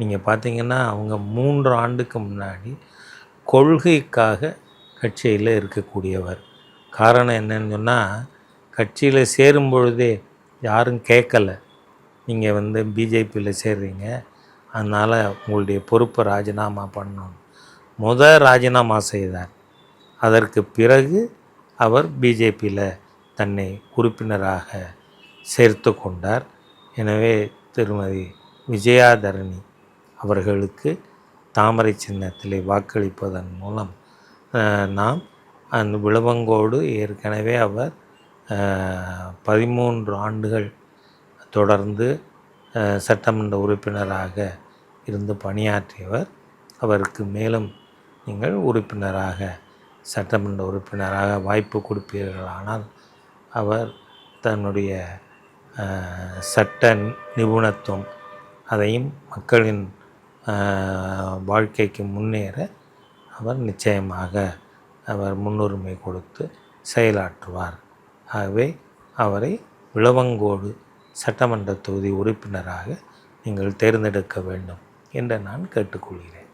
நீங்கள் பார்த்தீங்கன்னா அவங்க 3 ஆண்டுக்கு முன்னாடி கொள்கைக்காக கட்சியில் இருக்கக்கூடியவர். காரணம் என்னன்னு சொன்னால், கட்சியில் சேரும் பொழுதே யாரும் கேட்கல, நீங்கள் பிஜேபியில் சேர்றீங்க, அதனால் உங்களுடைய பொறுப்பை ராஜினாமா பண்ணணும். ராஜினாமா செய்தார். அதற்கு பிறகு அவர் பிஜேபியில் தன்னை உறுப்பினராக சேர்த்து கொண்டார். எனவே திருமதி விஜயாதரணி அவர்களுக்கு தாமரை சின்னத்திலே வாக்களிப்பதன் மூலம் நாம் அந்த விளவங்கோடு ஏற்கனவே அவர் 13 ஆண்டுகள் தொடர்ந்து சட்டமன்ற உறுப்பினராக இருந்து பணியாற்றியவர். அவருக்கு மேலும் நீங்கள் சட்டமன்ற உறுப்பினராக வாய்ப்பு கொடுப்பீர்களானால் அவர் தன்னுடைய சட்ட நிபுணத்துவம் அதையும் மக்களின் வாழ்க்கைக்கு முன்னேற அவர் நிச்சயமாக அவர் முன்னுரிமை கொடுத்து செயலாற்றுவார். ஆகவே அவரை விளவங்கோடு சட்டமன்ற தொகுதி உறுப்பினராக நீங்கள் தேர்ந்தெடுக்க வேண்டும் என்று நான் கேட்டுக்கொள்கிறேன்.